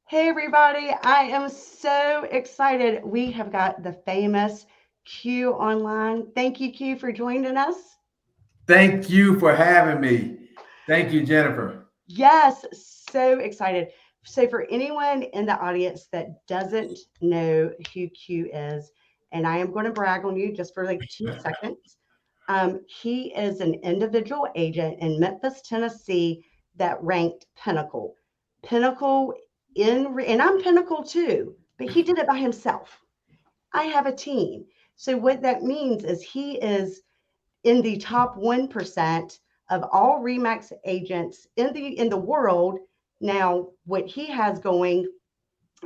Hey, everybody. I am so excited. We have got the famous Q online. Thank you, Q, for joining us. Thank you for having me. Thank you, Jennifer. Yes, so excited. So, for anyone in the audience that doesn't know who Q is, and I am going to brag on you just for like 2 seconds, he is an individual agent in Memphis, Tennessee that ranked Pinnacle. Pinnacle and I'm Pinnacle too, but he did it by himself. I have a team. So what that means is he is in the top 1% of all Remax agents in the world. Now, what he has going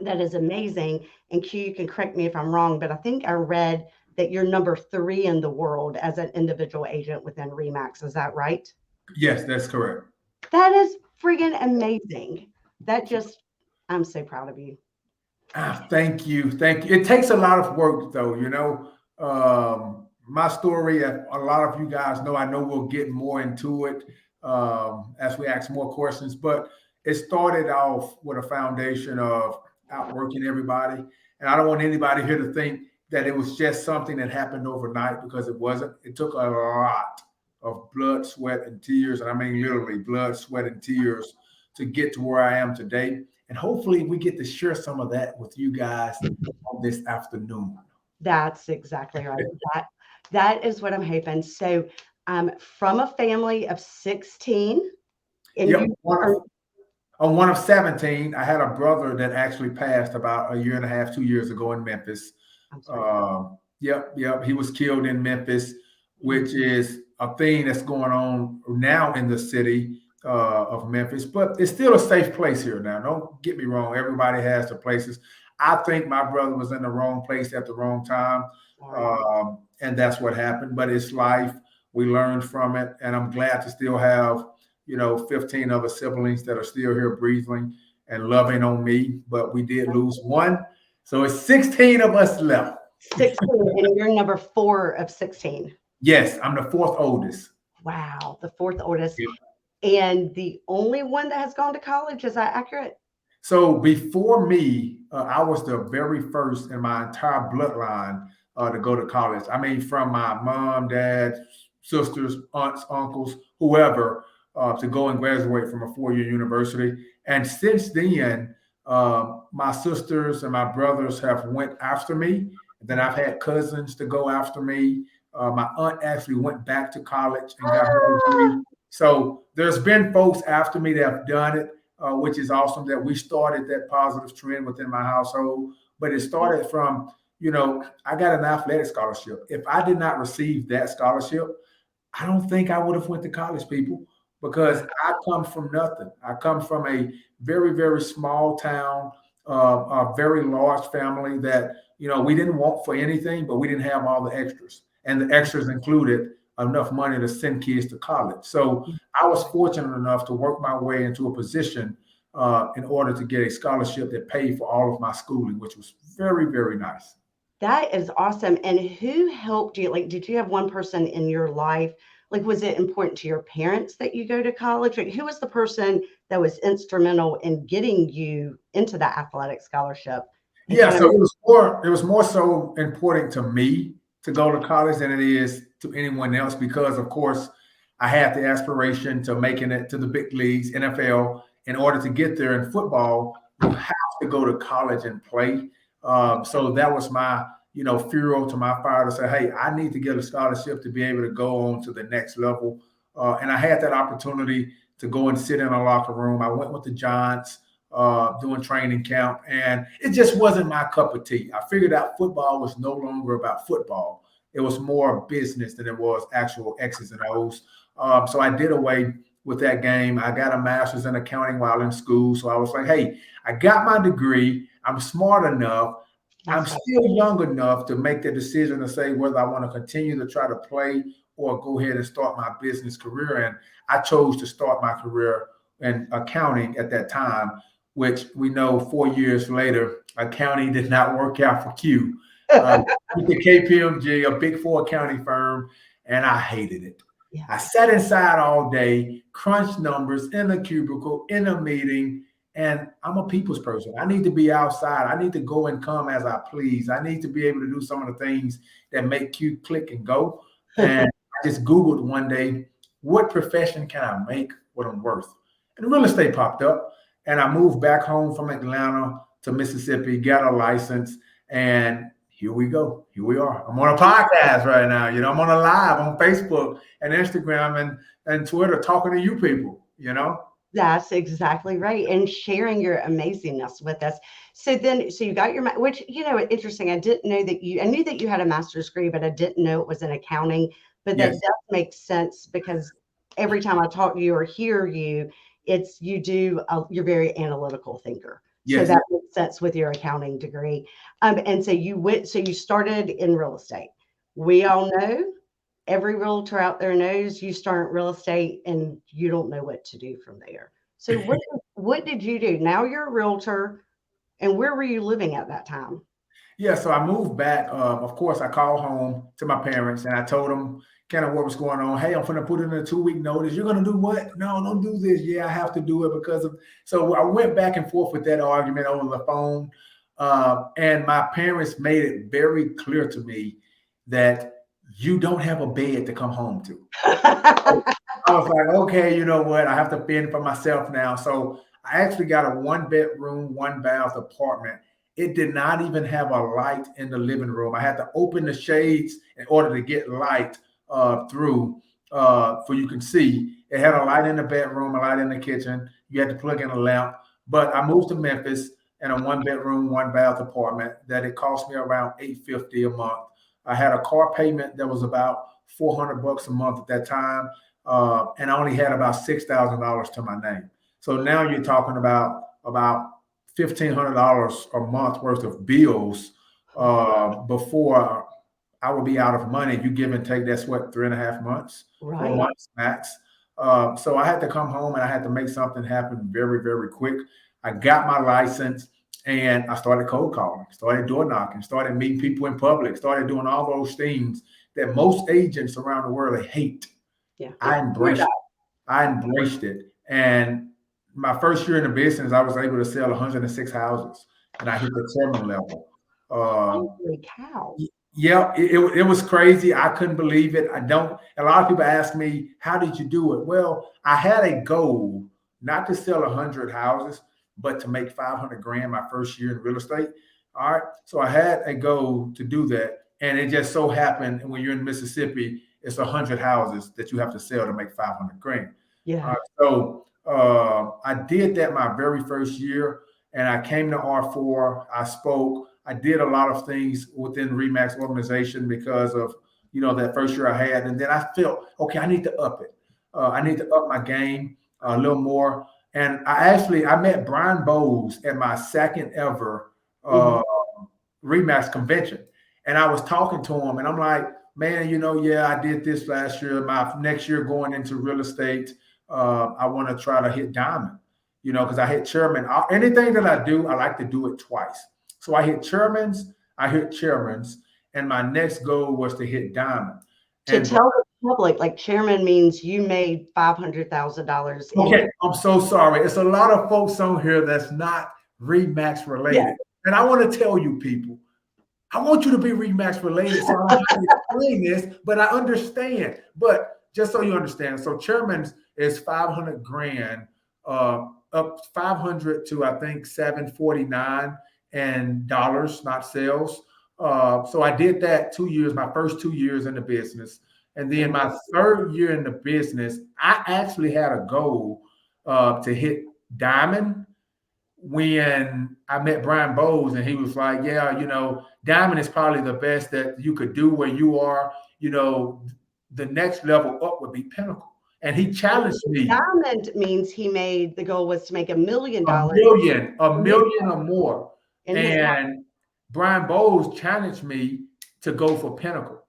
that is amazing, and Q, you can correct me if I'm wrong, but I think I read that you're number 3 in the world as an individual agent within Remax. Is that right? Yes, that's correct. That is friggin' amazing. That just, I'm so proud of you. Thank you. Thank you. It takes a lot of work, though. My story, a lot of you guys know, I know we'll get more into it as we ask more questions, but it started off with a foundation of outworking everybody. And I don't want anybody here to think that it was just something that happened overnight because it wasn't. It took a lot of blood, sweat, and tears. And I mean, literally blood, sweat, and tears to get to where I am today. And hopefully we get to share some of that with you guys on this afternoon. That's exactly right. That is what I'm hoping. So, from a family of 16, and Yep. you are, On one of 17, I had a brother that actually passed about a year and a half, 2 years ago in Memphis. I'm sorry to hear that. Yep. He was killed in Memphis, which is a thing that's going on now in the city of Memphis, but it's still a safe place here now. Don't get me wrong. Everybody has their places. I think my brother was in the wrong place at the wrong time. Sorry. And that's what happened, but it's life. We learned from it. And I'm glad to still have 15 other siblings that are still here breathing and loving on me, but we did lose one. So it's 16 of us left. 16, and you're number 4 of 16. Yes, I'm the fourth oldest. Wow, the fourth oldest, and the only one that has gone to college. Is that accurate? So before me, I was the very first in my entire bloodline to go to college. I mean, from my mom, dad, sisters, aunts, uncles, whoever, to go and graduate from a 4-year university. And since then, my sisters and my brothers have went after me. Then I've had cousins to go after me. My aunt actually went back to college and got her degree. So there's been folks after me that have done it, which is awesome that we started that positive trend within my household. But it started from, I got an athletic scholarship. If I did not receive that scholarship, I don't think I would have went to college, people, because I come from nothing. I come from a very, very small town, a very large family that, we didn't want for anything, but we didn't have all the extras. And the extras included enough money to send kids to college. So I was fortunate enough to work my way into a position in order to get a scholarship that paid for all of my schooling, which was very, very nice. That is awesome. And who helped you? Like, did you have one person in your life? Like, was it important to your parents that you go to college? Like, who was the person that was instrumental in getting you into the athletic scholarship? And Yeah, kind of, so it was more so important to me to go to college than it is to anyone else because, of course, I had the aspiration to making it to the big leagues, NFL. In order to get there in football, you have to go to college and play. So that was my, fuel to my fire to say, hey, I need to get a scholarship to be able to go on to the next level. And I had that opportunity to go and sit in a locker room. I went with the Giants doing training camp, and it just wasn't my cup of tea. I figured out football was no longer about football. It was more business than it was actual X's and O's. So I did away with that game. I got a master's in accounting while in school. So I was like, hey, I got my degree. I'm smart enough. I'm that's right. still young enough to make the decision to say whether I want to continue to try to play or go ahead and start my business career. And I chose to start my career in accounting at that time, which we know 4 years later, accounting did not work out for Q. With the KPMG, a big four accounting firm, and I hated it. Yeah. I sat inside all day, crunched numbers in a cubicle, in a meeting, And I'm a people's person. I need to be outside. I need to go and come as I please. I need to be able to do some of the things that make you click and go. And I just Googled one day, what profession can I make what I'm worth? And real estate popped up. And I moved back home from Atlanta to Mississippi, got a license, and here we go. Here we are. I'm on a podcast right now. I'm on a live on Facebook and Instagram and Twitter talking to you people. That's exactly right. And sharing your amazingness with us. So you got your, which, interesting. I knew that you had a master's degree, but I didn't know it was in accounting. But that Yes. does make sense because every time I talk to you or hear you, you're very analytical thinker. So Yes. that makes sense with your accounting degree. And so you started in real estate. We all know, every realtor out there knows, you start real estate and you don't know what to do from there. So what did you do? Now you're a realtor, and where were you living at that time? Yeah, so I moved back. Of course, I called home to my parents and I told them kind of what was going on. Hey, I'm going to put in a 2-week notice. You're going to do what? No, don't do this. Yeah, I have to do it because of. So I went back and forth with that argument over the phone. And my parents made it very clear to me that you don't have a bed to come home to. I was like, okay, you know what? I have to fend for myself now. So I actually got a 1-bedroom, 1-bath apartment. It did not even have a light in the living room. I had to open the shades in order to get light through, for you can see. It had a light in the bedroom, a light in the kitchen. You had to plug in a lamp. But I moved to Memphis in a 1-bedroom, 1-bath apartment that it cost me around $850 a month. I had a car payment that was about $400 a month at that time, and I only had about $6,000 to my name. So now you're talking about $1,500 a month worth of bills before I would be out of money. You give and take, that's what, 3.5 months, 4 months max. So I had to come home and I had to make something happen very, very quick. I got my license and I started cold calling, started door knocking, started meeting people in public, started doing all those things that most agents around the world hate. Yeah. I embraced it. And my first year in the business, I was able to sell 106 houses and I hit the terminal level. Holy cow. Yeah, it was crazy. I couldn't believe it. A lot of people ask me, how did you do it? Well, I had a goal not to sell 100 houses, but to make 500 grand my first year in real estate. All right. So I had a goal to do that. And it just so happened when you're in Mississippi, it's 100 houses that you have to sell to make 500 grand. Yeah. So I did that my very first year, and I came to R4. I spoke. I did a lot of things within Remax organization because of that first year I had, and then I felt okay. I need to up it. I need to up my game a little more. And I met Brian Bowes at my second ever Remax convention, and I was talking to him, and I'm like, man, yeah, I did this last year. My next year going into real estate, I want to try to hit diamond, because I hit chairman. Anything that I do, I like to do it twice. So I hit chairmans, and my next goal was to hit diamond. To tell the public, like, chairman means you made $500,000. Okay, I'm so sorry. It's a lot of folks on here that's not Remax related. Yeah. And I want to tell you people, I want you to be Remax related. So I don't have to explain this, but I understand. But just so you understand, so chairman's is 500 grand, up 500 to I think 749 and dollars, not sales. So I did that 2 years, my first 2 years in the business. And then my third year in the business, I actually had a goal to hit diamond when I met Brian Bowes, and he was like, yeah, diamond is probably the best that you could do where you are. The next level up would be pinnacle. And he challenged me. Diamond means the goal was to make $1 million. A million or more. And Brian Bowes challenged me to go for pinnacle.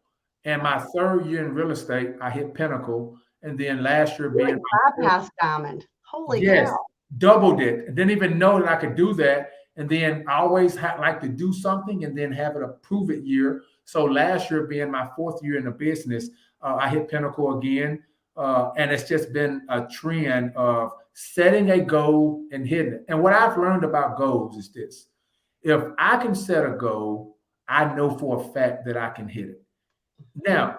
And my third year in real estate, I hit pinnacle. And then last year being bypassed diamond. Holy cow. Doubled it. I didn't even know that I could do that. And then I always like to do something and then have it a prove it year. So last year being my fourth year in the business, I hit pinnacle again. And it's just been a trend of setting a goal and hitting it. And what I've learned about goals is this: if I can set a goal, I know for a fact that I can hit it. Now,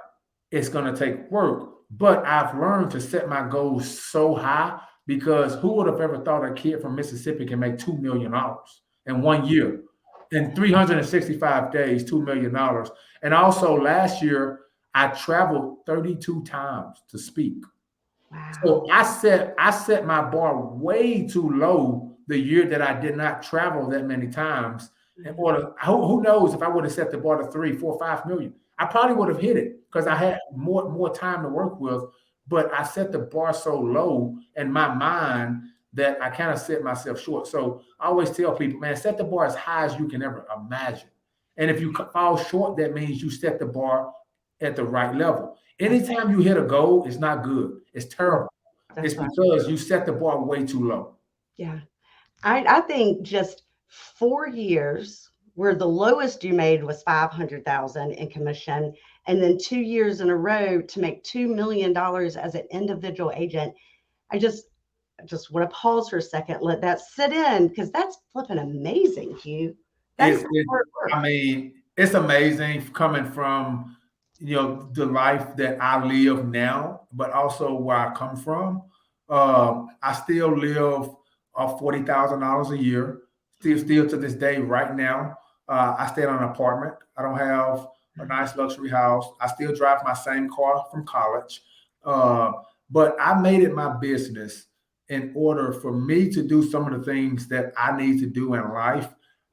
it's going to take work, but I've learned to set my goals so high, because who would have ever thought a kid from Mississippi can make $2 million in 1 year? In 365 days, $2 million. And also last year, I traveled 32 times to speak. So Wow. I set my bar way too low the year that I did not travel that many times. In Mhm. order, who knows if I would have set the bar to 3, 4, 5 million, I probably would have hit it because I had more time to work with. But I set the bar so low in my mind that I kind of set myself short. So I always tell people, man, set the bar as high as you can ever imagine. And if you fall short, that means you set the bar at the right level. That's Anytime you hit a goal, it's not good. It's right. terrible. It's That's right. because you set the bar way too low. Yeah. I think just 4 years where the lowest you made was 500,000 in commission, and then 2 years in a row to make $2 million as an individual agent. I just want to pause for a second, let that sit in, because that's flipping amazing, Hugh. That is It, hard I work. mean, it's amazing coming from, the life that I live now, but also where I come from. I still live off $40,000 a year. Still to this day, right now, I stay in an apartment. I don't have a nice luxury house. I still drive my same car from college. Uh, but I made it my business in order for me to do some of the things that I need to do in life.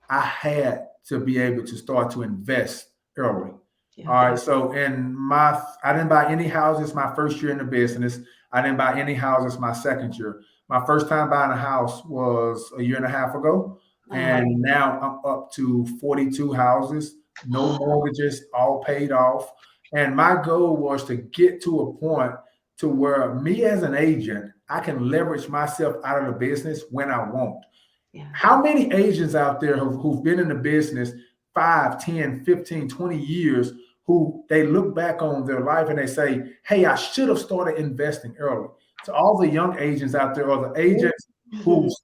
I had to be able to start to invest early. Yeah. All right. So I didn't buy any houses my first year in the business. I didn't buy any houses my second year. My first time buying a house was a year and a half ago. Uh, And now I'm up to 42 houses, no mortgages, all paid off. And my goal was to get to a point to where me as an agent, I can leverage myself out of the business when I want. yeah. How many agents out there who've been in the business 5, 10, 15, 20 years, who they look back on their life and they say, hey, I should have started investing early? To all the young agents out there, or the agents who's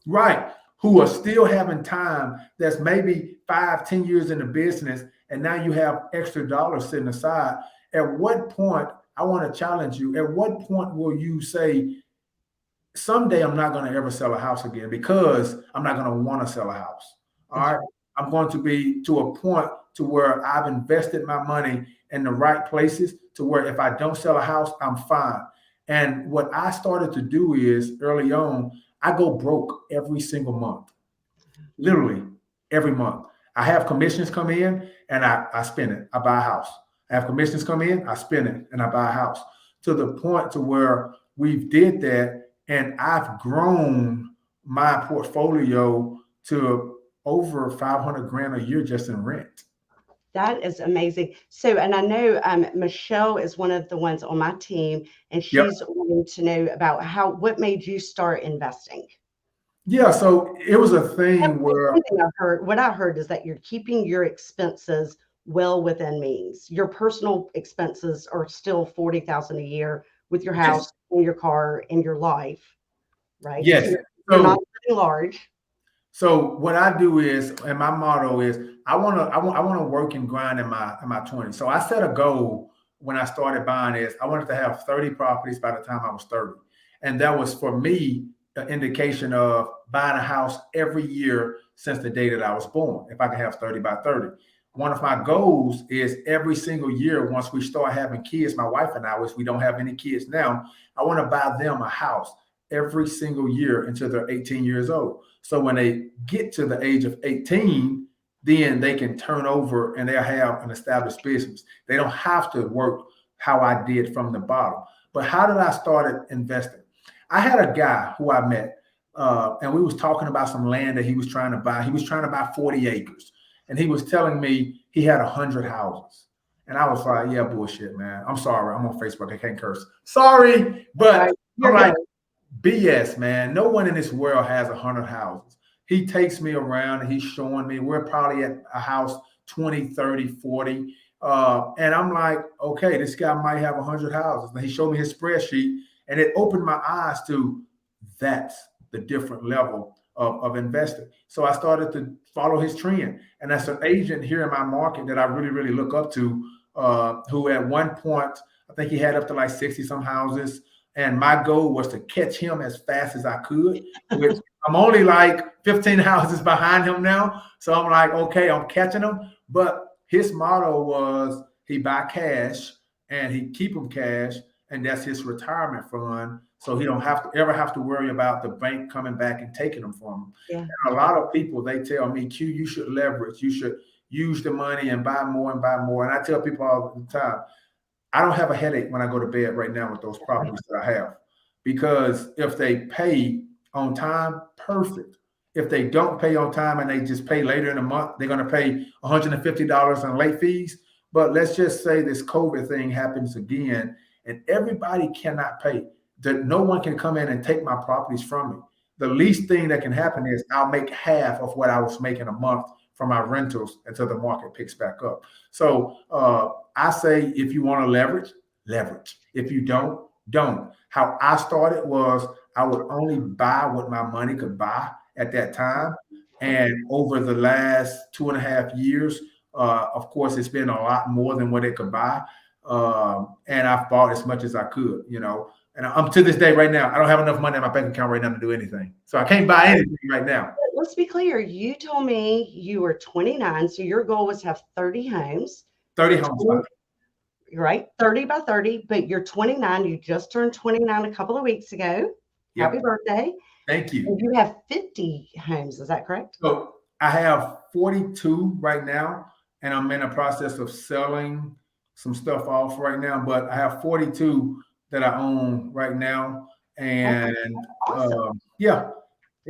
right, who are still having time, that's maybe 5, 10 years in the business, and now you have extra dollars sitting aside. At what point, I want to challenge you, at what point will you say, someday I'm not going to ever sell a house again, because I'm not going to want to sell a house. All That's right. right. I'm going to be to a point to where I've invested my money in the right places, to where if I don't sell a house, I'm fine. And what I started to do is, early on, I go broke every single month, literally every month. I have commissions come in and I spend it. I buy a house. I have commissions come in, I spend it, and I buy a house, to the point to where we've did that, and I've grown my portfolio to over 500 grand a year just in rent. That is amazing. So, and I know Michelle is one of the ones on my team, and Yep. she's wanting to know about what made you start investing. Yeah. So it was a thing where, One thing I heard, what I heard is that you're keeping your expenses well within means. Your personal expenses are still 40,000 a year with your yes, house and your car and your life, right? So yes. you're not So living large. So what I do is, and my motto is, I want to work and grind in my 20s. So I set a goal when I started buying this. I wanted to have 30 properties by the time I was 30. And that was for me an indication of buying a house every year since the day that I was born, if I can have 30 by 30. One of my goals is every single year, once we start having kids, my wife and I, which we don't have any kids now, I want to buy them a house every single year until they're 18 years old. So when they get to the age of 18, then they can turn over and they'll have an established business. They don't have to work how I did from the bottom. But how did I start investing? I had a guy who I met, and we was talking about some land that he was trying to buy. He was trying to buy 40 acres, and he was telling me he had 100 houses. And I was like, yeah, bullshit, man. I'm sorry. I'm on Facebook. I can't curse. Sorry. But Right. I'm You're like, good. BS, man. No one in this world has 100 houses. He takes me around and he's showing me, we're probably at a house 20, 30, 40. And I'm like, okay, this guy might have 100 houses. And he showed me his spreadsheet, and it opened my eyes to, that's the different level of investing. So I started to follow his trend. And that's an agent here in my market that I really, really look up to, who at one point, I think he had up to like 60 some houses. And my goal was to catch him as fast as I could, which I'm only like 15 houses behind him now. So I'm like, okay, I'm catching him. But his motto was he buy cash and he keep them cash, and that's his retirement fund. So he don't have to worry about the bank coming back and taking them from him. Yeah. And a lot of people, they tell me, Q, you should leverage, you should use the money and buy more and buy more. And I tell people all the time, I don't have a headache when I go to bed right now with those properties that I have, because if they pay on time, perfect. If they don't pay on time and they just pay later in the month, they're going to pay $150 in late fees. But let's just say this COVID thing happens again and everybody cannot pay. That no one can come in and take my properties from me. The least thing that can happen is I'll make half of what I was making a month from my rentals until the market picks back up. So I say, if you want to leverage, leverage. If you don't. How I started was I would only buy what my money could buy at that time. And over the last 2.5 years, of course, it's been a lot more than what it could buy. And I've bought as much as I could, And I'm to this day right now, I don't have enough money in my bank account right now to do anything. So I can't buy anything right now. Let's be clear. You told me you were 29, so your goal was to have 30 homes. 30 homes. Right? 30 by 30, but you're 29. You just turned 29 a couple of weeks ago. Yep. Happy birthday. Thank you. And you have 50 homes. Is that correct? So I have 42 right now, and I'm in the process of selling some stuff off right now, but I have 42 that I own right now. And awesome. Yeah.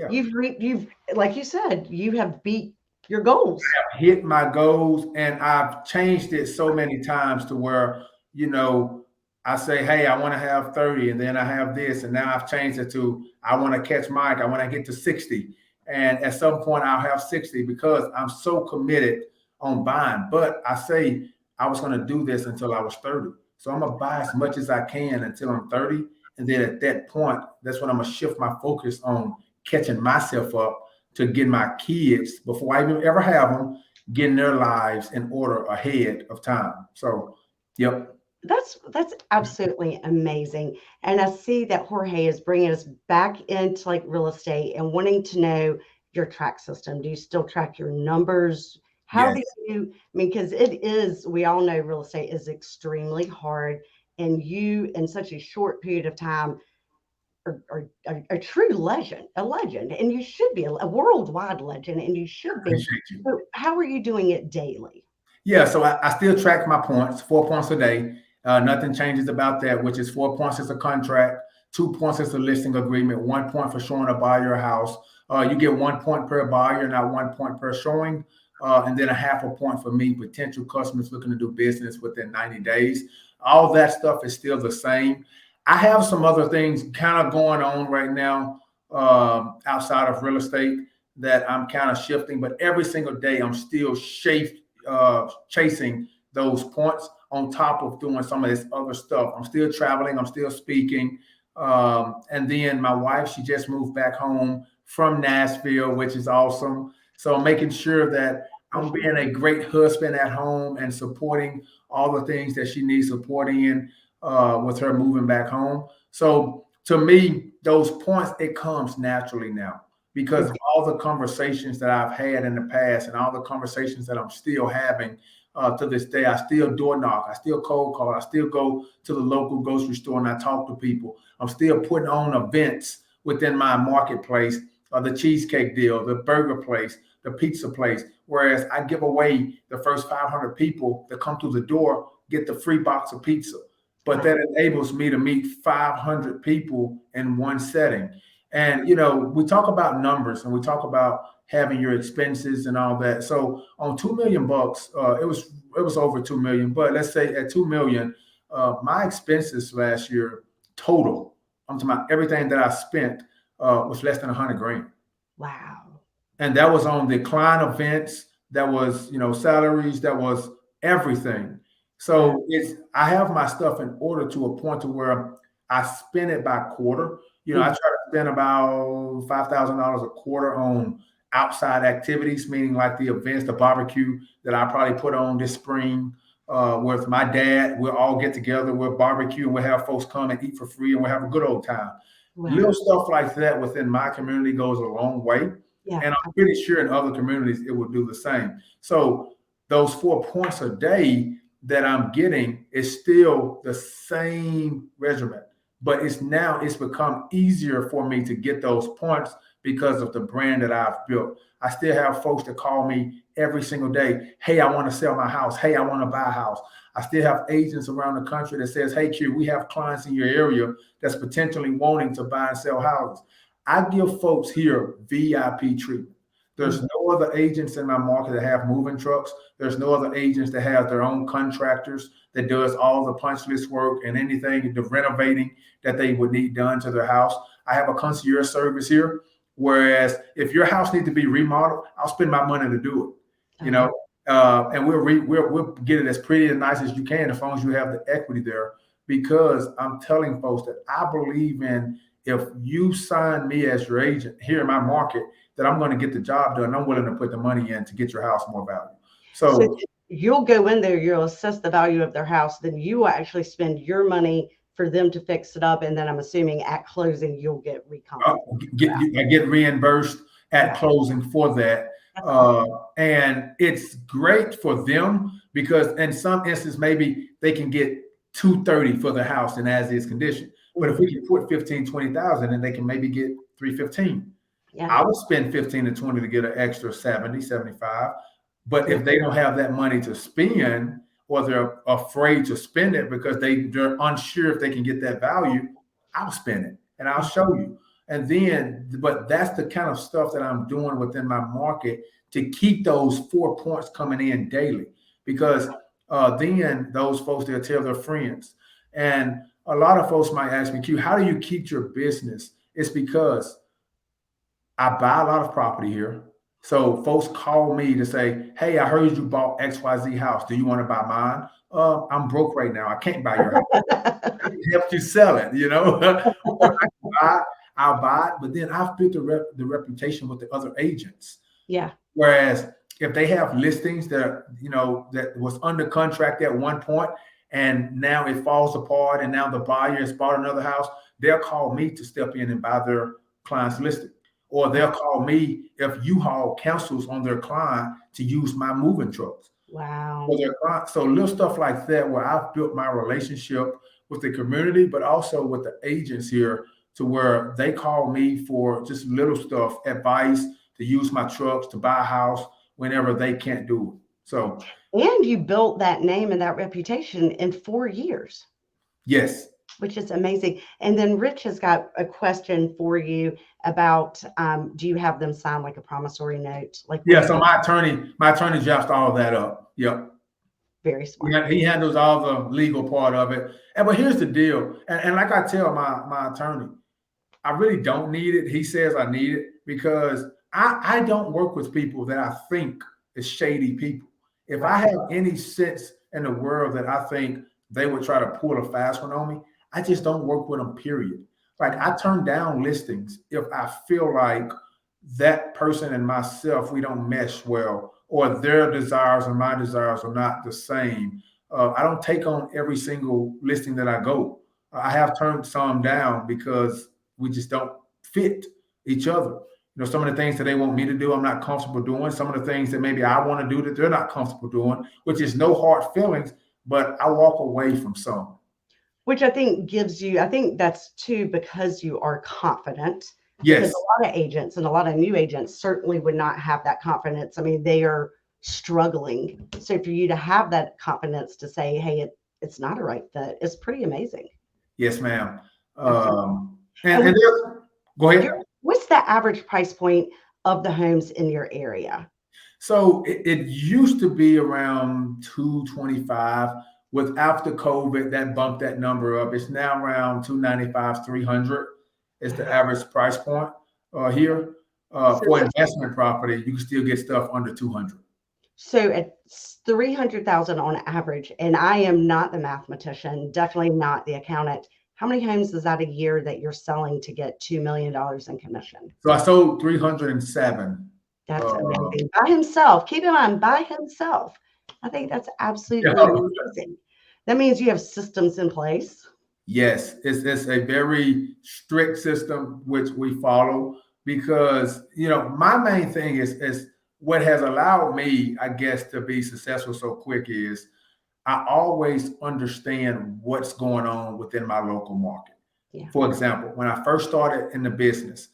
You've like you said, you have beat your goals. I have hit my goals, and I've changed it so many times to where, I say, hey, I want to have 30, and then I have this, and now I've changed it to I want to catch Mike, I want to get to 60. And at some point I'll have 60 because I'm so committed on buying. But I say I was going to do this until I was 30. So I'm going to buy as much as I can until I'm 30. And then at that point, that's when I'm going to shift my focus on catching myself up to get my kids, before I even ever have them, getting their lives in order ahead of time. So, yep. That's absolutely amazing. And I see that Jorge is bringing us back into like real estate and wanting to know your track system. Do you still track your numbers? How do you, because we all know real estate is extremely hard, and you in such a short period of time are a true legend, and you should be a worldwide legend, and you should be. So how are you doing it daily? Yeah, so I still track my points, 4 points a day. Nothing changes about that, which is 4 points is a contract, 2 points is a listing agreement, 1 point for showing a buyer a house. You get 1 point per buyer, not 1 point per showing. And then a half a point for me, potential customers looking to do business within 90 days. All that stuff is still the same. I have some other things kind of going on right now outside of real estate that I'm kind of shifting, but every single day I'm still chasing those points on top of doing some of this other stuff. I'm still traveling, I'm still speaking. And then my wife, she just moved back home from Nashville, which is awesome. So I'm making sure that I'm being a great husband at home and supporting all the things that she needs supporting in with her moving back home. So to me, those points, it comes naturally now because of all the conversations that I've had in the past and all the conversations that I'm still having to this day. I still door knock, I still cold call, I still go to the local grocery store and I talk to people. I'm still putting on events within my marketplace, the cheesecake deal, the burger place, the pizza place, whereas I give away the first 500 people that come through the door, get the free box of pizza. But that enables me to meet 500 people in one setting. And, we talk about numbers and we talk about having your expenses and all that. So on $2 million, it was over 2 million, but let's say at 2 million, my expenses last year total, I'm talking about everything that I spent, was less than 100 grand. Wow. And that was on decline events, that was, salaries, that was everything. So I have my stuff in order to a point to where I spend it by quarter. I try to spend about $5,000 a quarter on outside activities, meaning like the events, the barbecue that I probably put on this spring with my dad. We'll all get together, we'll barbecue, and we'll have folks come and eat for free, and we'll have a good old time. Wow. Little stuff like that within my community goes a long way. Yeah. And I'm pretty sure in other communities it will do the same. So those 4 points a day that I'm getting is still the same regimen, but it's become easier for me to get those points because of the brand that I've built. I still have folks that call me every single day. Hey, I want to sell my house. Hey, I want to buy a house. I still have agents around the country that says, hey, Q, we have clients in your area that's potentially wanting to buy and sell houses. I give folks here VIP treatment. There's no other agents in my market that have moving trucks. There's no other agents that have their own contractors that does all the punch list work and anything, the renovating that they would need done to their house. I have a concierge service here. Whereas if your house needs to be remodeled, I'll spend my money to do it, you know, and we'll get it as pretty and nice as you can as long as you have the equity there. Because I'm telling folks that I believe in, if you sign me as your agent here in my market, that I'm going to get the job done. I'm willing to put the money in to get your house more value. So you'll go in there, you'll assess the value of their house, then you will actually spend your money for them to fix it up, and then I'm assuming at closing you'll get recompensated. I get reimbursed at closing for that. And it's great for them because in some instances maybe they can get $230 for the house in as is condition. But if we can put 15, 20,000, then they can maybe get 315. Yeah. I would spend 15 to 20 to get an extra 70, 75. But if they don't have that money to spend, or they're afraid to spend it because they're unsure if they can get that value, I'll spend it and I'll show you. And then, but that's the kind of stuff that I'm doing within my market to keep those 4 points coming in daily, because then those folks, they'll tell their friends. And a lot of folks might ask me, Q, how do you keep your business? It's because I buy a lot of property here. So folks call me to say, hey, I heard you bought XYZ house. Do you want to buy mine? I'm broke right now. I can't buy your house. I can help you sell it, you know. I'll buy it, but then I've built the reputation with the other agents. Yeah. Whereas if they have listings that, you know, that was under contract at one point and now it falls apart and now the buyer has bought another house, they'll call me to step in and buy their client's listing. Or they'll call me if U-Haul cancels on their client to use my moving trucks. Wow. For their client. So little stuff like that where I've built my relationship with the community, but also with the agents here, to where they call me for just little stuff, advice, to use my trucks, to buy a house whenever they can't do it. So, and you built that name and that reputation in 4 years. Yes. Which is amazing. And then Rich has got a question for you about, do you have them sign like a promissory note? Like, yeah, so my attorney drafts all of that up. Yep. Very smart. He handles all the legal part of it. But here's the deal. And like I tell my attorney, I really don't need it. He says I need it because I don't work with people that I think is shady people. If I have any sense in the world that I think they would try to pull a fast one on me, I just don't work with them, period. Like, I turn down listings if I feel like that person and myself, we don't mesh well, or their desires and my desires are not the same. I don't take on every single listing that I go. I have turned some down because we just don't fit each other. You know, some of the things that they want me to do, I'm not comfortable doing. Some of the things that maybe I want to do that they're not comfortable doing, which is no hard feelings, but I walk away from some. Which I think gives you, I think that's too, because you are confident. Yes. Because a lot of agents and a lot of new agents certainly would not have that confidence. I mean, they are struggling. So for you to have that confidence to say, hey, it's not a right fit, is pretty amazing. Yes, ma'am. And go ahead. What's the average price point of the homes in your area? So it used to be around 225. With after COVID, that bumped that number up. It's now around 295, 300 is the average price point here. For investment property, you can still get stuff under 200. So at 300,000 on average, and I am not the mathematician, definitely not the accountant. how many homes is that a year that you're selling to get $2 million in commission? So I sold 307. That's amazing. By himself. Keep in mind, by himself. I think that's absolutely amazing. That means you have systems in place. Yes, it's a very strict system which we follow because my main thing is what has allowed me, I guess, to be successful so quick is I always understand what's going on within my local market. Yeah. For example, when I first started in the business,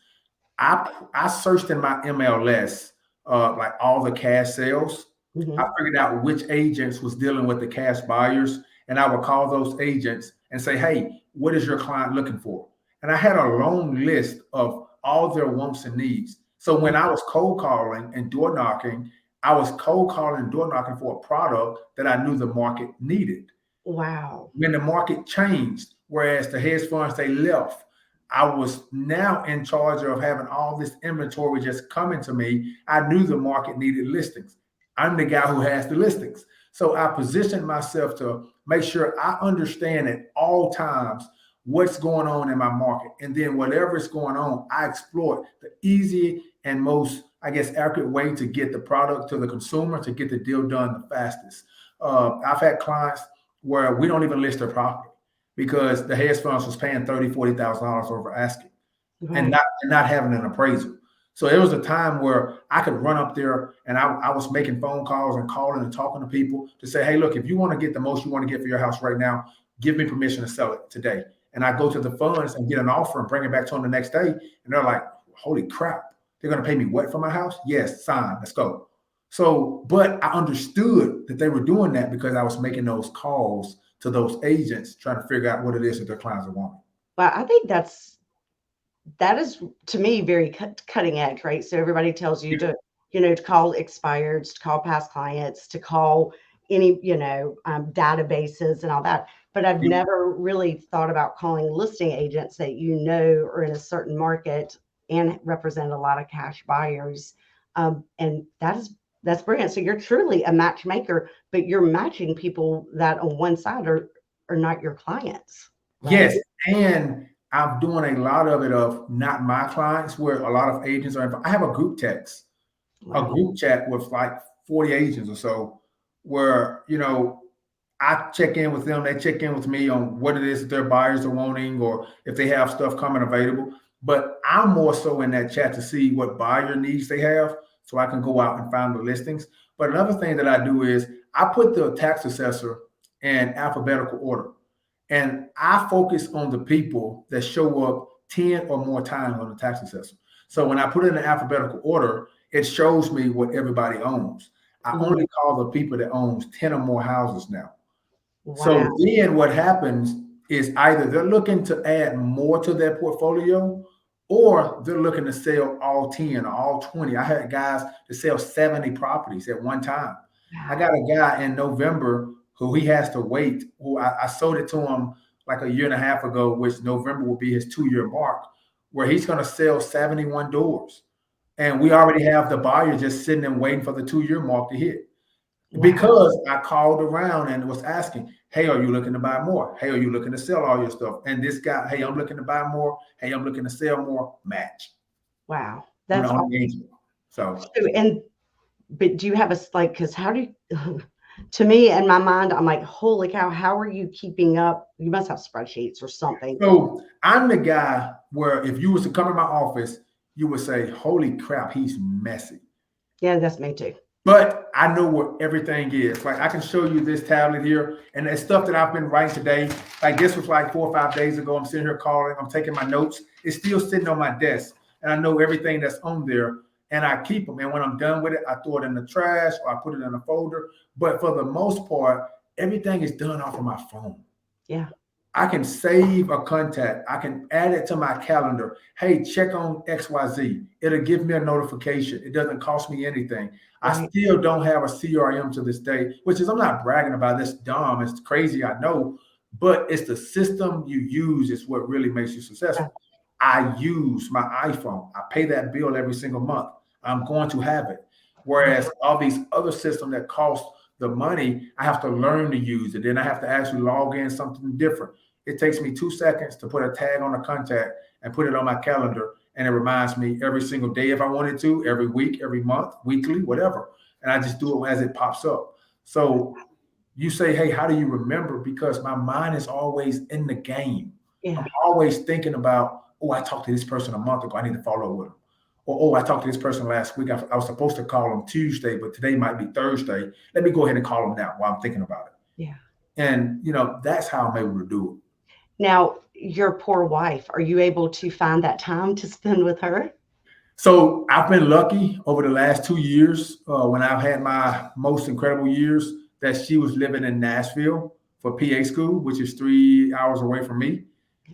I searched in my MLS like all the cash sales. Mm-hmm. I figured out which agents was dealing with the cash buyers, and I would call those agents and say, "Hey, what is your client looking for?" And I had a long list of all their wants and needs. So when I was cold calling and door knocking, I was cold calling and door knocking for a product that I knew the market needed. Wow. When the market changed, whereas the hedge funds, they left, I was now in charge of having all this inventory just coming to me. I knew the market needed listings. I'm the guy who has the listings. So I positioned myself to make sure I understand at all times what's going on in my market. And then whatever is going on, I exploit the easy and most, I guess, accurate way to get the product to the consumer, to get the deal done the fastest. I've had clients where we don't even list their property because the hedge funds was paying $30,000, $40,000 over asking, Right. and not having an appraisal. So there was a time where I could run up there and I was making phone calls and calling and talking to people to say, "Hey, look, if you want to get the most you want to get for your house right now, give me permission to sell it today." And I go to the funds and get an offer and bring it back to them the next day. And they're like, "Holy crap, they're going to pay me what for my house?" "Yes, sign, let's go." So, but I understood that they were doing that because I was making those calls to those agents trying to figure out what it is that their clients are wanting. Well, I think that is, to me, very cutting edge, right? So everybody tells you to, to call expireds, to call past clients, to call any, databases and all that. But I've never really thought about calling listing agents that are in a certain market and represent a lot of cash buyers. And that's brilliant. So you're truly a matchmaker, but you're matching people that on one side are not your clients. Right? Yes, and I'm doing a lot of it of not my clients, where a lot of agents are. I have a group text, a group chat with like 40 agents or so, where I check in with them, they check in with me on what it is that their buyers are wanting, or if they have stuff coming available. But I'm more so in that chat to see what buyer needs they have, so I can go out and find the listings. But another thing that I do is I put the tax assessor in alphabetical order. And I focus on the people that show up 10 or more times on the tax assessor. So when I put it in alphabetical order, it shows me what everybody owns. I only call the people that owns 10 or more houses now. Wow. So then what happens is either they're looking to add more to their portfolio, or they're looking to sell all 10 or all 20. I had guys to sell 70 properties at one time. I got a guy in November who he has to wait, who I sold it to him like a year and a half ago, which November will be his 2-year mark, where he's going to sell 71 doors. And we already have the buyer just sitting and waiting for the 2-year mark to hit. Wow. Because I called around and was asking, "Hey, are you looking to buy more? Hey, are you looking to sell all your stuff?" And this guy, "Hey, I'm looking to buy more. Hey, I'm looking to sell more." Match. Wow. That's awesome. But do you have because how do you, to me, in my mind, I'm like, holy cow, how are you keeping up? You must have spreadsheets or something. So I'm the guy where if you was to come in my office, you would say, "Holy crap, he's messy." Yeah, that's me too. But I know where everything is. Like I can show you this tablet here, and it's stuff that I've been writing today. Like this was like 4 or 5 days ago. I'm sitting here calling, I'm taking my notes. It's still sitting on my desk, and I know everything that's on there, and I keep them. And when I'm done with it, I throw it in the trash or I put it in a folder. But for the most part, everything is done off of my phone. Yeah. I can save a contact. I can add it to my calendar. Hey, check on XYZ. It'll give me a notification. It doesn't cost me anything. Right. I still don't have a CRM to this day, which is, I'm not bragging about this, dumb. It's crazy, I know, but it's the system you use is what really makes you successful. Yeah. I use my iPhone. I pay that bill every single month. I'm going to have it. Whereas all these other systems that cost the money, I have to learn to use it. Then I have to actually log in something different. It takes me 2 seconds to put a tag on a contact and put it on my calendar. And it reminds me every single day if I wanted to, every week, every month, weekly, whatever. And I just do it as it pops up. So you say, hey, how do you remember? Because my mind is always in the game. Yeah. I'm always thinking about, oh, I talked to this person a month ago. I need to follow up with them. Or, oh, I talked to this person last week. I was supposed to call them Tuesday, but today might be Thursday. Let me go ahead and call them now while I'm thinking about it. Yeah. And, that's how I'm able to do it. Now, your poor wife, are you able to find that time to spend with her? So I've been lucky over the last 2 years when I've had my most incredible years that she was living in Nashville for PA school, which is 3 hours away from me.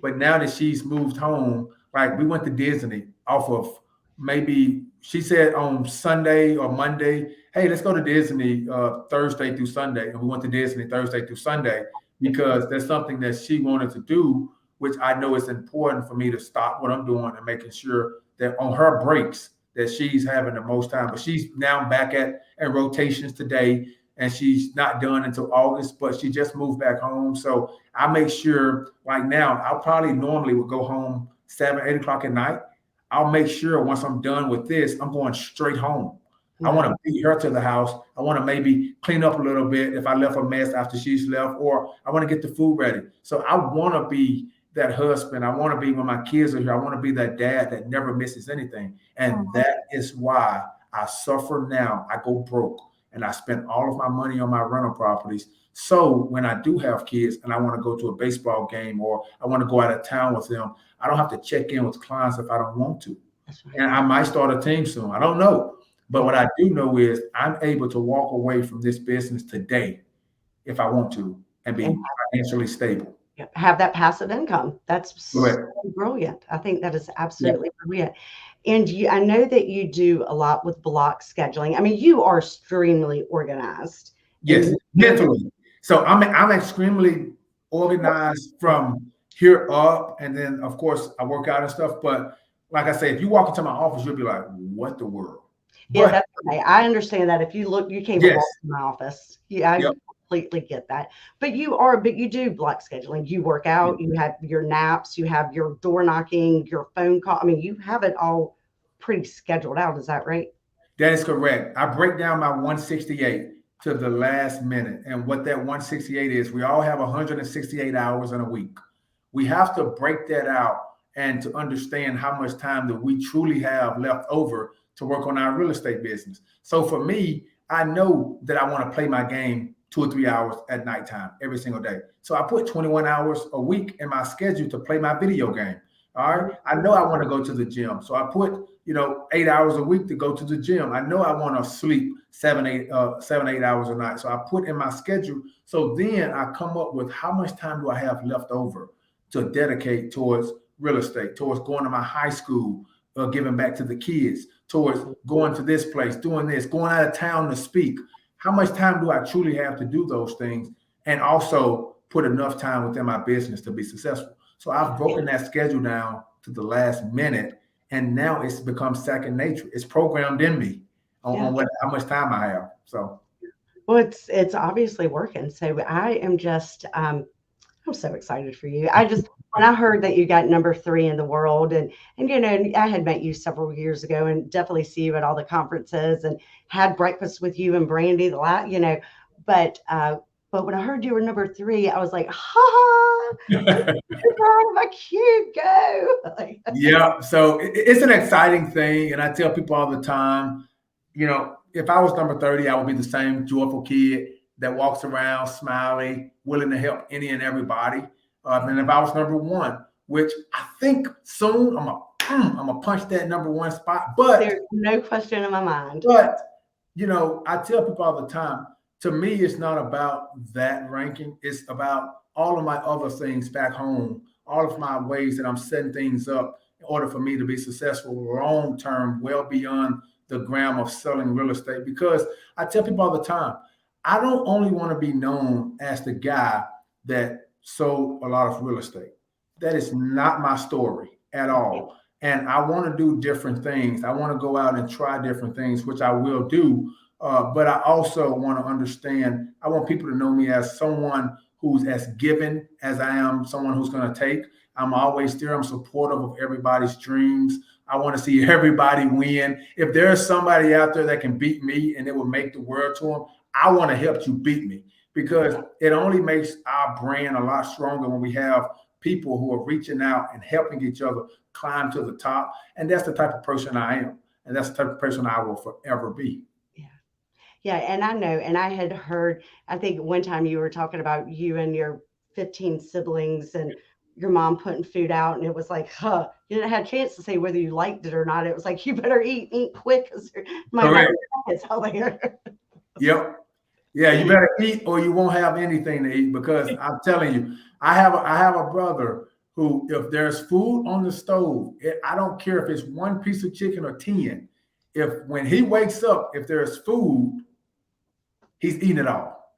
But now that she's moved home, like we went to Disney off of maybe she said on Sunday or Monday, hey, let's go to Disney Thursday through Sunday. And we went to Disney Thursday through Sunday because there's something that she wanted to do, which I know is important for me to stop what I'm doing and making sure that on her breaks that she's having the most time. But she's now back at rotations today, and she's not done until August, but she just moved back home. So I make sure, like now, I'll probably normally would go home 7, 8 o'clock at night. I'll make sure once I'm done with this, I'm going straight home. I want to beat her to the house. I want to maybe clean up a little bit if I left a mess after she's left, or I want to get the food ready. So I want to be that husband. I want to be when my kids are here. I want to be that dad that never misses anything. And that is why I suffer now. I go broke and I spend all of my money on my rental properties. So when I do have kids and I want to go to a baseball game or I want to go out of town with them, I don't have to check in with clients if I don't want to. And I might start a team soon. I don't know. But what I do know is I'm able to walk away from this business today if I want to and be financially stable. Have that passive income. That's so Correct. brilliant. I think that is absolutely brilliant. And I know that you do a lot with block scheduling. I mean, you are extremely organized. Yes, mentally. So I'm extremely organized from here up, and then of course I work out and stuff. But like I say, if you walk into my office, you'll be like, "What the world?" Yeah, that's okay. I understand that. If you look, you can't walk in my office. Yeah, I completely get that. But you do block scheduling. You work out, you have your naps, you have your door knocking, your phone call. I mean, you have it all pretty scheduled out. Is that right? That is correct. I break down my 168 to the last minute. And what that 168 is, we all have 168 hours in a week. We have to break that out and to understand how much time that we truly have left over to work on our real estate business. So for me, I know that I want to play my game 2 or 3 hours at nighttime every single day. So I put 21 hours a week in my schedule to play my video game. All right. I know I want to go to the gym. So I put, 8 hours a week to go to the gym. I know I want to sleep 7, 8 hours a night. So I put in my schedule. So then I come up with how much time do I have left over to dedicate towards real estate, towards going to my high school, giving back to the kids, towards going to this place, doing this, going out of town to speak. How much time do I truly have to do those things and also put enough time within my business to be successful? So I've broken that schedule down to the last minute, and now it's become second nature. It's programmed in me on how much time I have. So, well, it's obviously working. So I am just I'm so excited for you. When I heard that you got number 3 in the world, and I had met you several years ago, and definitely see you at all the conferences, and had breakfast with you and Brandy the lot, But when I heard you were number 3, I was like, ha! My cute go. Yeah. So it's an exciting thing. And I tell people all the time, if I was number 30, I would be the same joyful kid that walks around smiling, willing to help any and everybody. And if I was number 1, which I think soon I'm gonna punch that number 1 spot. But there's no question in my mind. But I tell people all the time, to me, it's not about that ranking. It's about all of my other things back home, all of my ways that I'm setting things up in order for me to be successful long term, well beyond the gram of selling real estate. Because I tell people all the time, I don't only want to be known as the guy that sold a lot of real estate. That is not my story at all. And I want to do different things. I want to go out and try different things, which I will do. But I also want to understand, I want people to know me as someone who's as giving as I am, someone who's going to take. I'm always there. I'm supportive of everybody's dreams. I want to see everybody win. If there's somebody out there that can beat me and it will make the world to them, I want to help you beat me, because it only makes our brand a lot stronger when we have people who are reaching out and helping each other climb to the top. And that's the type of person I am. And that's the type of person I will forever be. Yeah. Yeah. And I know, and I had heard, I think one time you were talking about you and your 15 siblings and your mom putting food out, and it was like, huh, you didn't have a chance to say whether you liked it or not. It was like, you better eat quick because might not Correct. be seconds out there. Yep. Yeah, you better eat or you won't have anything to eat, because I'm telling you, I have a brother who, if there's food on the stove, I don't care if it's one piece of chicken or 10. If when he wakes up, if there's food, he's eating it all.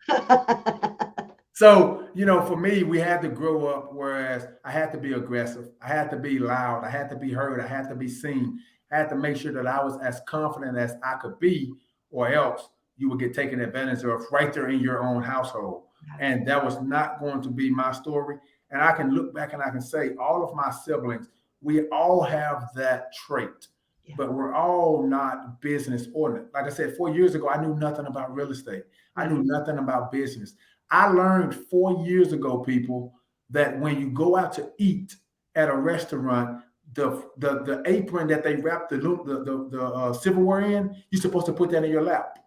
So, for me, we had to grow up, whereas I had to be aggressive. I had to be loud. I had to be heard. I had to be seen. I had to make sure that I was as confident as I could be, or else you would get taken advantage of right there in your own household. And that was not going to be my story. And I can look back and I can say all of my siblings, we all have that trait, but we're all not business oriented. Like I said, 4 years ago, I knew nothing about real estate. I knew nothing about business. I learned 4 years ago, people, that when you go out to eat at a restaurant, the apron that they wrap the silverware in, you're supposed to put that in your lap.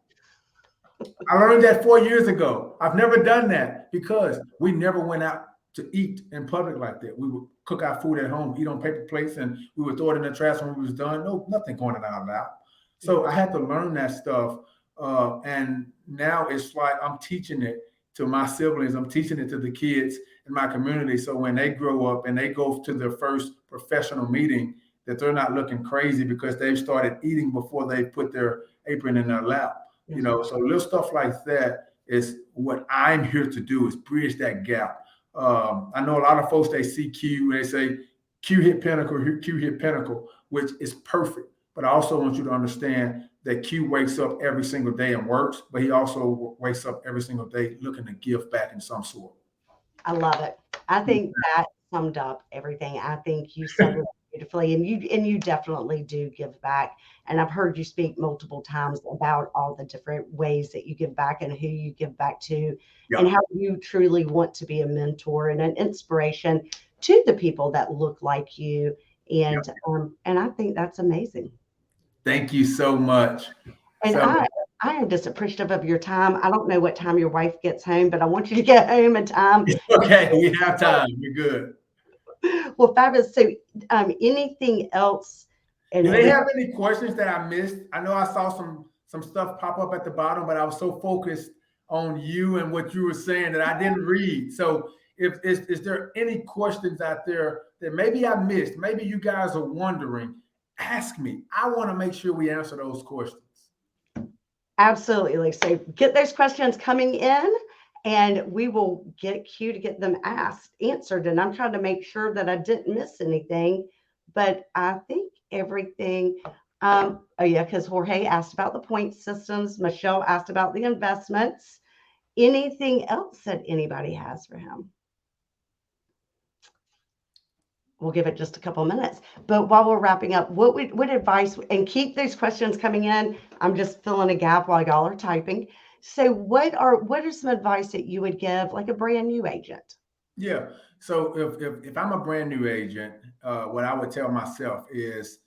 I learned that 4 years ago. I've never done that because we never went out to eat in public like that. We would cook our food at home, eat on paper plates, and we would throw it in the trash when we was done. No, nothing going in our lap. So I had to learn that stuff. And now it's like I'm teaching it to my siblings. I'm teaching it to the kids in my community. So when they grow up and they go to their first professional meeting, that they're not looking crazy because they've started eating before they put their apron in their lap. So little stuff like that is what I'm here to do, is bridge that gap. I know a lot of folks, they see Q and they say, Q hit pinnacle, Q hit pinnacle, which is perfect. But I also want you to understand that Q wakes up every single day and works, but he also wakes up every single day looking to give back in some sort. I love it. I think that summed up everything. I think you said it beautifully, and you definitely do give back. And I've heard you speak multiple times about all the different ways that you give back and who you give back to, and how you truly want to be a mentor and an inspiration to the people that look like you. And I think that's amazing. Thank you so much. And I am just appreciative of your time. I don't know what time your wife gets home, but I want you to get home in time. Okay, we have time. You're good. Well, fabulous. So, anything else? Do they have any questions that I missed? I know I saw some stuff pop up at the bottom, but I was so focused on you and what you were saying that I didn't read. So, is there any questions out there that maybe I missed? Maybe you guys are wondering. Ask me. I want to make sure we answer those questions. Absolutely. So get those questions coming in, and we will get Q to get them answered. And I'm trying to make sure that I didn't miss anything, but I think everything. Oh yeah, because Jorge asked about the point systems. Michelle asked about the investments. Anything else that anybody has for him? We'll give it just a couple of minutes. But while we're wrapping up, what advice, and keep those questions coming in. I'm just filling a gap while y'all are typing. So what are some advice that you would give like a brand new agent? Yeah. So if I'm a brand new agent, what I would tell myself is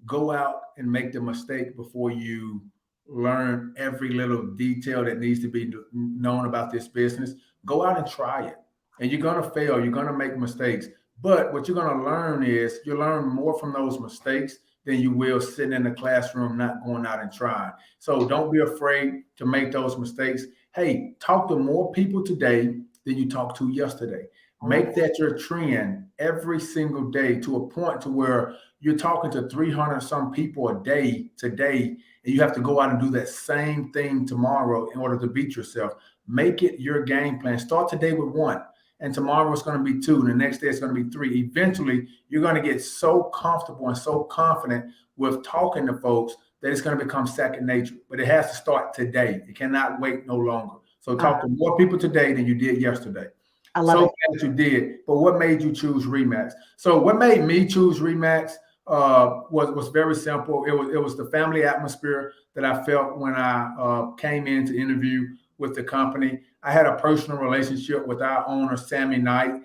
go out and make the mistake before you learn every little detail that needs to be known about this business. Go out and try it. And you're going to fail. You're going to make mistakes. But what you're going to learn is you learn more from those mistakes than you will sitting in the classroom, not going out and trying. So don't be afraid to make those mistakes. Hey, talk to more people today than you talked to yesterday. Make that your trend every single day, to a point to where you're talking to 300 some people a day today, and you have to go out and do that same thing tomorrow in order to beat yourself. Make it your game plan. Start today with one, and tomorrow it's going to be two, and the next day it's going to be three. Eventually, you're going to get so comfortable and so confident with talking to folks that it's going to become second nature. But it has to start today. It cannot wait no longer. So talk to more people today than you did yesterday. I love So it. glad you did. But what made you choose Remax? So what made me choose Remax was very simple. It was the family atmosphere that I felt when I came in to interview with the company. I had a personal relationship with our owner, Sammy Knight,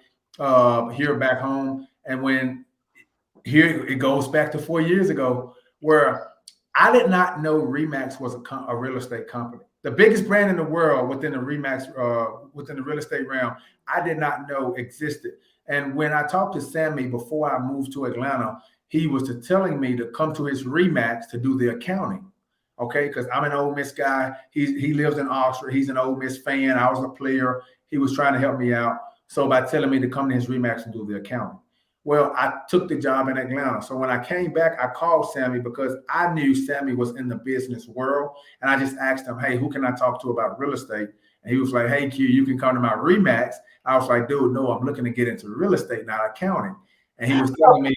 here back home. And when here it goes back to 4 years ago, where I did not know Remax was a real estate company. The biggest brand in the world within the Remax, within the real estate realm, I did not know existed. And when I talked to Sammy before I moved to Atlanta, he was telling me to come to his Remax to do the accounting. Okay, because I'm an Ole Miss guy. He lives in Oxford. He's an Ole Miss fan. I was a player. He was trying to help me out. So by telling me to come to his Remax and do the accounting. Well, I took the job in Atlanta. So when I came back, I called Sammy because I knew Sammy was in the business world. And I just asked him, hey, who can I talk to about real estate? And he was like, hey, Q, you can come to my Remax. I was like, dude, no, I'm looking to get into real estate, not accounting. And he was telling me,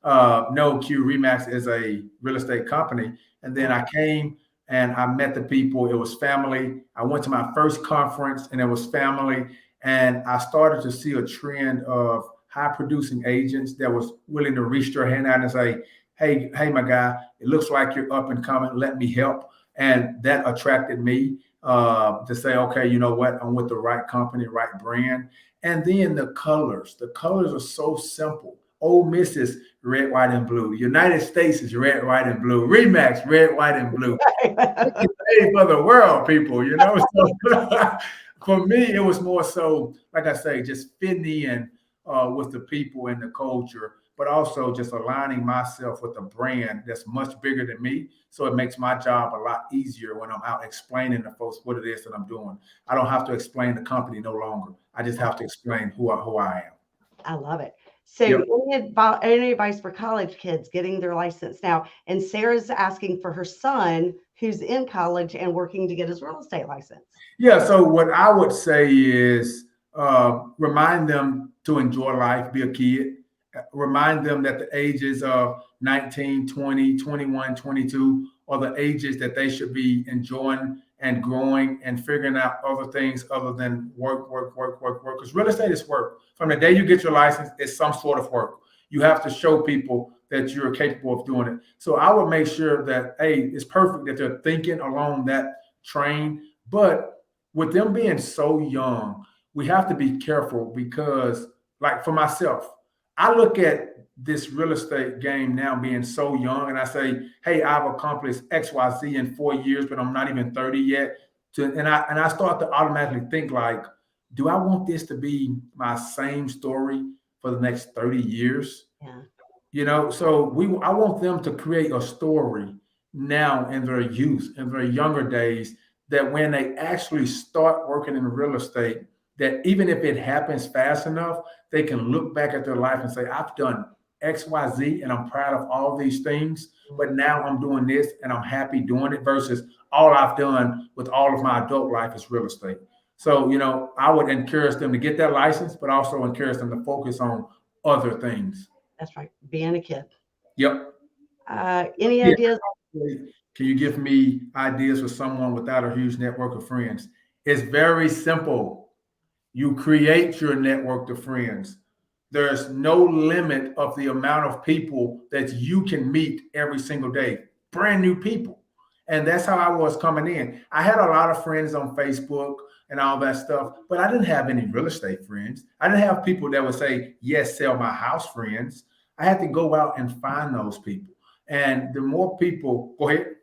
no, Q, Remax is a real estate company. And then I came and I met the people. It was family. I went to my first conference and it was family. And I started to see a trend of high producing agents that was willing to reach their hand out and say, hey, my guy, it looks like you're up and coming. Let me help. And that attracted me to say, okay, you know what? I'm with the right company, right brand. And then the colors are so simple. Ole Miss is red, white, and blue. The United States is red, white, and blue. Remax, red, white, and blue. It's made for the world, people, you know? So for me, it was more so, like I say, just fitting in with the people and the culture, but also just aligning myself with a brand that's much bigger than me. So it makes my job a lot easier when I'm out explaining to folks what it is that I'm doing. I don't have to explain the company no longer. I just have to explain who I am. I love it. So, Yep. any advice for college kids getting their license now? And Sarah's asking for her son who's in college and working to get his real estate license. Yeah. So what I would say is remind them to enjoy life, be a kid. Remind them that the ages of 19, 20, 21, 22 are the ages that they should be enjoying and growing and figuring out other things other than work. Because real estate is work. From the day you get your license, it's some sort of work. You have to show people that you're capable of doing it. So I would make sure that, hey, it's perfect that they're thinking along that train. But with them being so young, we have to be careful because, like for myself, I look at this real estate game now being so young, and I say, "Hey, I've accomplished X, Y, Z in 4 years, but I'm not even 30 yet." And I start to automatically think like, "Do I want this to be my same story for the next 30 years?" Yeah. So I want them to create a story now in their youth, in their younger days, that when they actually start working in real estate, that even if it happens fast enough, they can look back at their life and say, I've done X, Y, Z, and I'm proud of all these things, but now I'm doing this and I'm happy doing it versus all I've done with all of my adult life is real estate. So, I would encourage them to get that license, but also encourage them to focus on other things. That's right. Being a kid. Yep. Any Yeah. ideas? Can you give me ideas for someone without a huge network of friends? It's very simple. You create your network of friends. There's no limit of the amount of people that you can meet every single day, brand new people. And that's how I was coming in. I had a lot of friends on Facebook and all that stuff, but I didn't have any real estate friends. I didn't have people that would say, yes, sell my house friends. I had to go out and find those people. And the more people, go ahead.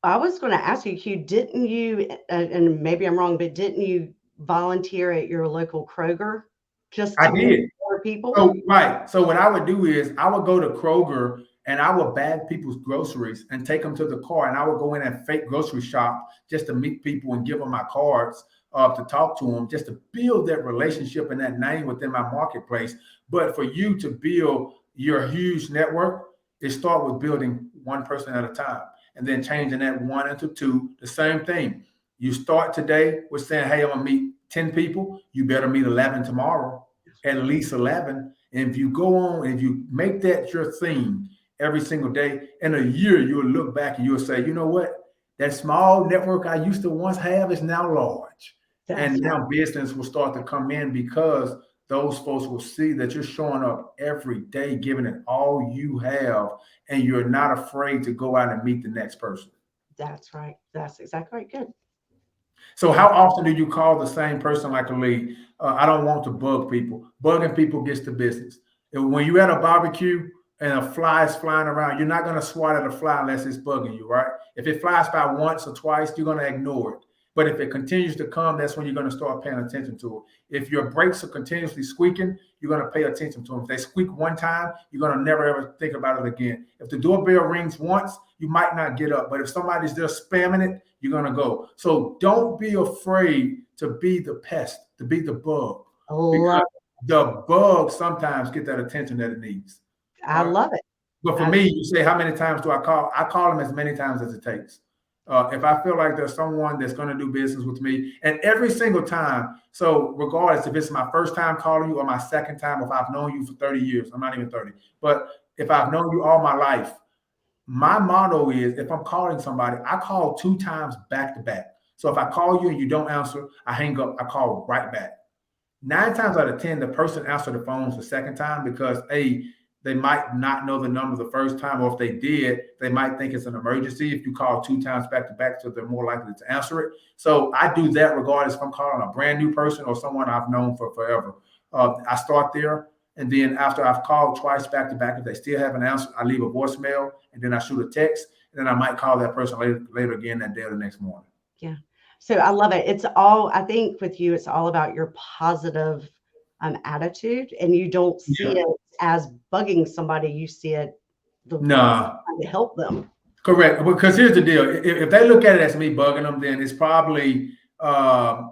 I was going to ask you, Hugh, didn't you, and maybe I'm wrong, but didn't you volunteer at your local Kroger just I to meet did. more people? So, right. So what I would do is I would go to Kroger and I would bag people's groceries and take them to the car. And I would go in and fake grocery shop just to meet people and give them my cards to talk to them, just to build that relationship and that name within my marketplace. But for you to build your huge network, it start with building one person at a time and then changing that one into two. The same thing. You start today with saying, hey, I'm going to meet 10 people. You better meet 11 tomorrow, at least 11. And if you go on, if you make that your theme every single day. In a year, you'll look back and you'll say, you know what? That small network I used to once have is now large. And That's right. now business will start to come in because those folks will see that you're showing up every day, giving it all you have, and you're not afraid to go out and meet the next person. That's right. That's exactly right. Good. So, how often do you call the same person like a lead? I don't want to bug people. Bugging people gets the business. And when you're at a barbecue and a fly is flying around, you're not going to swat at a fly unless it's bugging you, right? If it flies by once or twice, you're going to ignore it. But if it continues to come, that's when you're going to start paying attention to it. If your brakes are continuously squeaking, you're going to pay attention to them. If they squeak one time, you're going to never ever think about it again. If the doorbell rings once, you might not get up. But if somebody's there spamming it, you're going to go. So don't be afraid to be the pest, to be the bug. Because the bug sometimes get that attention that it needs. I love it. But for me, you say, how many times do I call? I call them as many times as it takes. If I feel like there's someone that's going to do business with me, and every single time, so regardless if it's my first time calling you or my second time, if I've known you for 30 years, I'm not even 30, but if I've known you all my life, my motto is if I'm calling somebody, I call 2 times back to back. So if I call you and you don't answer, I hang up, I call right back. 9 times out of 10, the person answered the phones the second time because they might not know the number the first time, or if they did, they might think it's an emergency. If you call 2 times back to back, so they're more likely to answer it. So I do that regardless if I'm calling a brand new person or someone I've known for forever. I start there, and then after I've called twice back to back, if they still haven't answered, I leave a voicemail, and then I shoot a text, and then I might call that person later again that day or the next morning. Yeah. So I love it. It's all, I think with you, it's all about your positive attitude, and you don't see it as bugging somebody. You see it trying to help them. Correct. Because here's the deal. If they look at it as me bugging them, then it's probably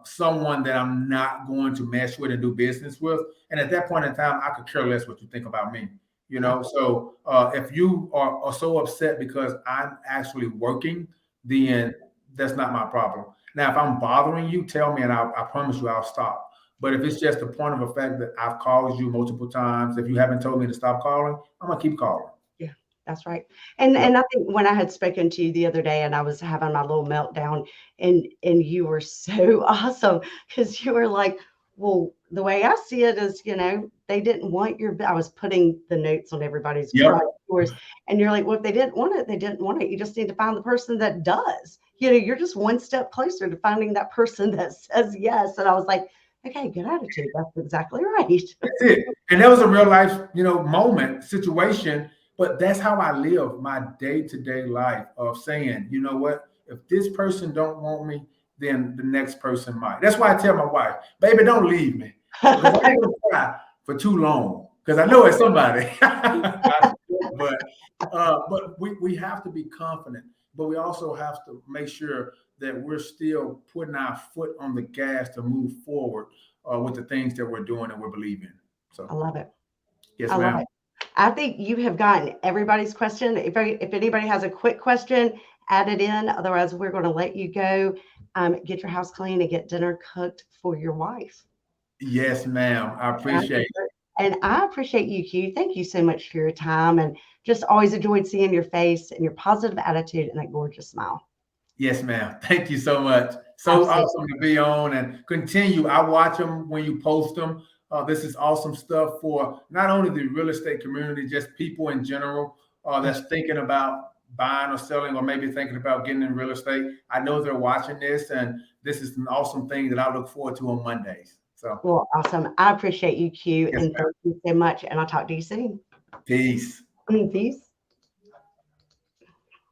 someone that I'm not going to mess with and do business with. And at that point in time, I could care less what you think about me. You know, so if you are so upset because I'm actually working, then that's not my problem. Now, if I'm bothering you, tell me, and I promise you I'll stop. But if it's just a point of the fact that I've called you multiple times, if you haven't told me to stop calling, I'm gonna keep calling. Yeah, that's right. And I think when I had spoken to you the other day and I was having my little meltdown, and you were so awesome because you were like, well, the way I see it is, they didn't want I was putting the notes on everybody's yours, and you're like, well, if they didn't want it, they didn't want it. You just need to find the person that does. You're just one step closer to finding that person that says yes. And I was like, okay, good attitude. That's exactly right. That's it. And that was a real life, moment, situation. But that's how I live my day-to-day life of saying, you know what? If this person don't want me, then the next person might. That's why I tell my wife, baby, don't leave me. Because I ain't gonna cry for too long. Because I know it's somebody. but we have to be confident. But we also have to make sure that we're still putting our foot on the gas to move forward with the things that we're doing and we're believing. So I love it. Yes, I ma'am. love it. I think you have gotten everybody's question. If anybody has a quick question, add it in. Otherwise, we're going to let you go. Get your house clean and get dinner cooked for your wife. Yes, ma'am. I appreciate it. And I appreciate you, Q. Thank you so much for your time, and just always enjoyed seeing your face and your positive attitude and that gorgeous smile. Yes, ma'am. Thank you so much. So awesome to be on and continue. I watch them when you post them. This is awesome stuff for not only the real estate community, just people in general that's thinking about buying or selling, or maybe thinking about getting in real estate. I know they're watching this, and this is an awesome thing that I look forward to on Mondays. So, well, awesome. I appreciate you, Q, yes, and thank you so much. And I'll talk to you soon. Peace. Peace.